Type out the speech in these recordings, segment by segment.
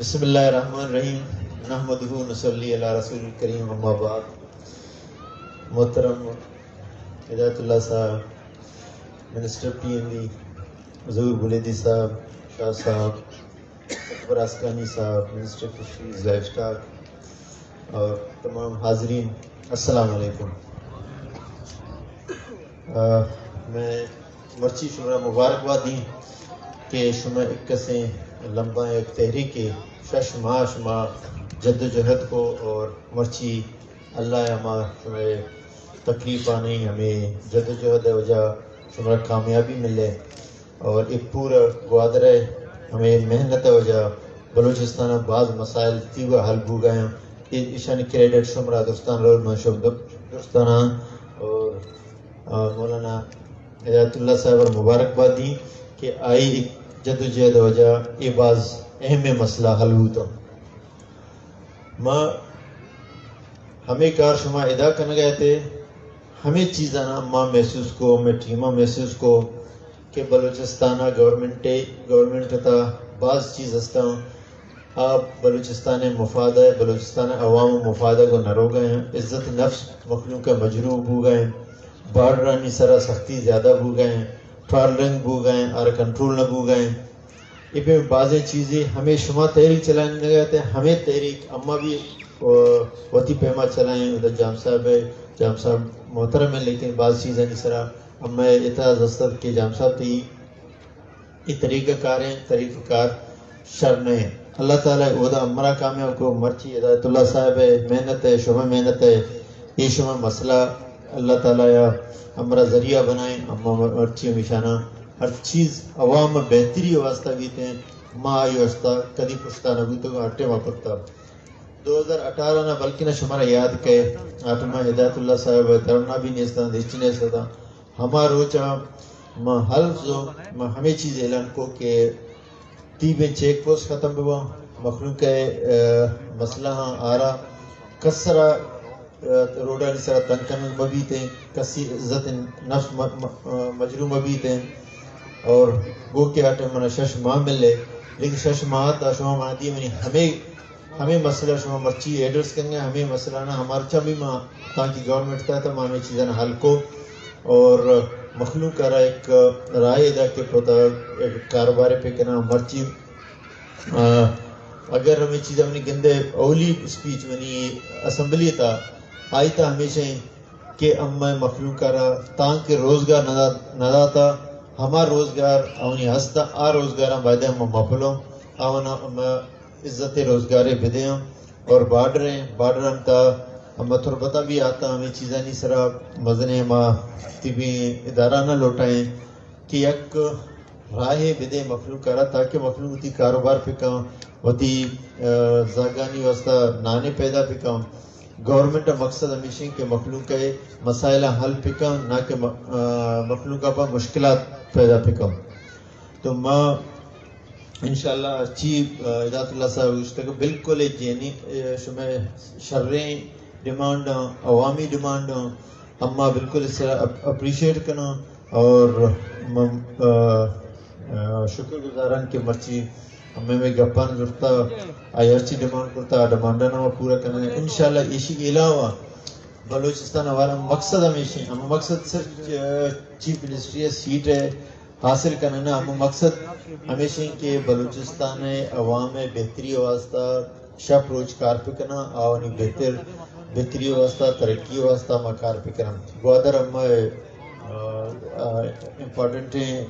بسم اللہ الرحمن الرحیم نحمدہ نصلی علی رسول الکریم اما بعد. محترم ہدایت اللہ صاحب، منسٹر پی این بی ظہور بلیدی صاحب، شاہ صاحب، اکبر اسکانی صاحب، منسٹر فشریز لائف اسٹاک اور تمام حاضرین، السلام علیکم. میں مرچی شمرہ مبارکباد دیں کہ شمہ اکسیں لمبا ایک تحریک شش ماہ شما جد و جہد کو اور مرچی اللہ ہما شمہ تکلیف آنے ہمیں جد و جہد وجہ شمرہ کامیابی ملے اور ایک پورا گوادر ہمیں محنت وجہ بلوچستان بعض مسائل تیوہ حل بو گئے ہیں. ایشان کریڈٹ شمرہ دوستان رول منشب دوستانہ اور مولانا ہدایت اللہ صاحب اور مبارکباد دی کہ آئی ایک جد و جہد وجہ یہ بعض اہم مسئلہ حل ہوتا. ہمیں کار شما ادا کرنے گئے تھے، ہمیں چیزاں ماں محسوس کو، میں ٹیمہ محسوس کو کہ بلوچستانہ گورنمنٹ تا بعض چیز ہستا آپ بلوچستان مفاد ہے، بلوچستان عوام مفادہ کو نرو گئے ہیں، عزت نفس مخلوق کا مجروح ہو گئے ہیں، بارڈرانی سرا سختی زیادہ ہو گئے ہیں، ٹرالرنگ بو گئے اور کنٹرول نہ بو گئے. یہ پہ بعض چیزیں ہمیں شما تحریک چلانے لگے تھے، ہمیں تحریک اما بھی وتی پیما چلائیں. ادھر جام صاحب محترم ہیں، لیکن بعض چیزیں نہیں سرا اما اعتراض استد کہ جام صاحب تھی یہ طریقہ کار ہیں، طریقہ کار شر نہیں. اللہ تعالیٰ عہدہ امرا کامیاب کو مرچی ہدایت اللہ صاحب ہے، محنت ہے، شمہ محنت ہے، یہ شمہ مسئلہ اللہ تعالیٰ یا ہمارا ذریعہ بنائیں. مرچی ہمیشانہ ہر چیز عوام بہتری واسطہ بھی تھے ماں آئی واسطہ کدی پشتہ نہ بھی تو ہٹے واپرتا 2018 نہ بلکہ نہ شمارا یاد کہ آٹھما ہدایت اللہ صاحب ترنا بھی نیستا دیشتی نیستا ہما روچا ماں حلزو ماں ہمیں چیز اعلان کو کہ تیبیں چیک پوسٹ ختم ہوا، مخلوق مسئلہ ہاں آرہ کسرہ روڈا سرا تنکن مبی تھے، کسی عزت نفس مجروح مبی تھے اور گو کے آٹے منہ شش ماہ ملے. لیکن شش ماہ تا شما ماندی منی ہمیں مسئلہ شما مرچی ایڈرس کریں گے، ہمیں مسئلہ نہ ہمارا چمی ماں تاکہ گورنمنٹ تا تا ہمیں چیزیں حل کو اور مخلوق کرا ایک رائے دا کہ پتا ایک کاروبار پہ کنا مرچی اگر ہمیں چیزیں منی گندے اولی سپیچ منی اسمبلی تا آئی تا ہمیشہ کہ اما مخلوق کرا تاکہ روزگار نہ داتا ہما روزگار اونی ہستا آ روزگاراں بائدہ ہم مپلوں آونا عزت روزگارے بدیاں اور بارڈران تا ہم تربتہ بھی آتا ہمیں چیزیں نہیں سرا مزنے ہما طبی ادارہ نہ لوٹائیں کہ یک راہ بدے مخلوق کرا تاکہ مخلوق تی کاروبار پہ کام وتی زاگانی واسطہ نانے پیدا پہ کام. گورنمنٹ مقصد ہمیشہ کہ مخلوق کے مسائل حل پہ کام نہ کہ مخلوق پر مشکلات پیدا پہ کام. تو ماں انشاءاللہ اچھی ہدایت اللہ صاحب اشتاق بالکل جینی شمع شریں ڈیمانڈ عوامی ڈیمانڈ اما بالکل اس طرح اپریشیٹ کرنا اور شکر گزاران کہ مرچی ہمیں میں گپان ضرورتا آئی ہرچی ڈیمانڈ کرتا ڈیمانڈانا پورا کرنا ہے انشاءاللہ. اسی کے علاوہ بلوچستان ہمارا مقصد ہمیشہ ہم مقصد صرف چیف منسٹری سیٹ ہے حاصل کرنا، ہم مقصد ہمیشہ کہ بلوچستان عوام بہتری واسطہ شپ روز کار پہ کرنا آوانی بہتری واسطہ ترقی واسطہ ہم کار پہ کرنا. گوادر ہم امپورٹنٹ ہیں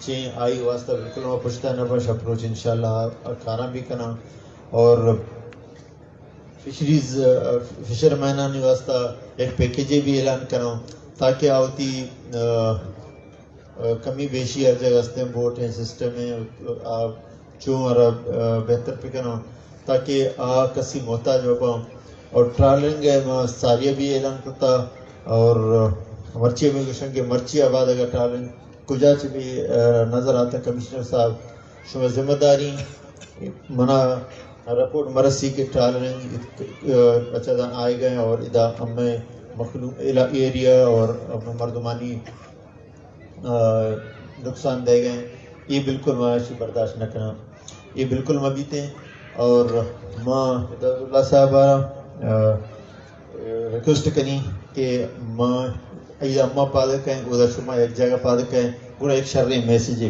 چین آئی واسطہ بالکل ہم پشتہ نبا شپ روز انشاءاللہ کاراں بھی کرنا اور فشر مینانی واسطہ ایک پیکیجیں بھی اعلان کرنا تاکہ آوتی کمی بیشی ہر جگہ ہستے ہیں بوٹ ہیں سسٹم ہیں چون اور بہتر پہ کرنا تاکہ کسی محتاج ہو پاؤں. اور ٹرالنگ ہے ساریہ بھی اعلان کرتا اور مرچی میں کشن کے مرچی آباد اگر ٹرالنگ کجا سے بھی نظر آتا ہے. کمشنر صاحب شما ذمہ داری منا رپورٹ مرسی کے ٹرالنگ اچھا دان آئے گئے اور ادا ہمیں مخلوق ایریا اور مردمانی نقصان دے گئے. یہ بالکل معاشی برداشت نہ کرنا، یہ بالکل مبیتے ہیں اور ماں ہدایت اللہ صاحبہ ریکویسٹ کنی کہ ماں ایدا اما پادک ہیں گودا شما ایک جگہ پادک ہیں گوڑا ایک شرعی میسیج ہے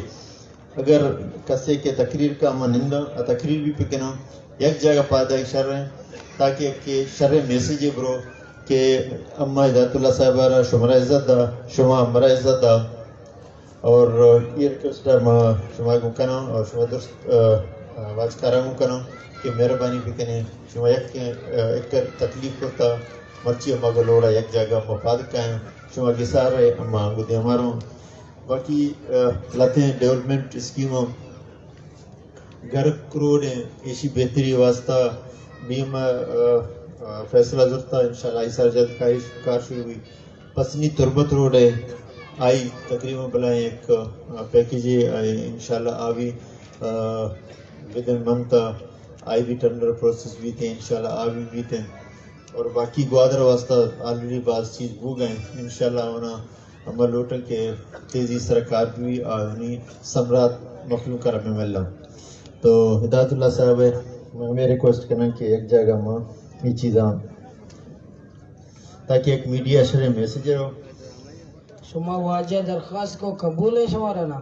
اگر کسے کے تقریر کا اما نندہ تقریر بھی پکنا یک جگہ پادا ایک شرع ہے تاکہ کہ شرع میسیج ہے برو کہ اما ہدایت اللہ صاحبہ شمرہ عزت دا شما ہمرہ عزت دا اور یہ ریکویسٹ ماں شما کو کنا اور شما درست واج کارا کو کنا کہ مہربانی پکنے شما ایک تکلیف ہوتا مرچی اما کو لوڑا یک جگہ مفاد کائیں شما کی سارے اما گودے ہماروں باقی لاتے ہیں ڈیولپمنٹ اسکیموں گھر کروڑ ایشی بہتری واسطہ بیم فیصلہ ضرورت انشاءاللہ ایسا جلد کار شروع ہوئی پسنی تربت روڈ ہے آئی تقریباً بلائیں ایک پیکیج انشاءاللہ آوی ودن منتھ آئی بھی ٹینڈر پروسیس بھی تھے انشاءاللہ آوی بھی تھے اور باقی گوادر واسطہ آلریڈی بعض چیز بھو گئے انشاءاللہ ہونا ہمیں لوٹن کے تیزی سرکار بھی آنی سمرات مخلوق کر میں مل تو ہدایت اللہ صاحب میں ریکویسٹ کرنا کہ ایک جگہ میں یہ چیزاں تاکہ ایک میڈیا شرح میسیج ہو شما واجہ درخواست کو قبول ہے شمارا نا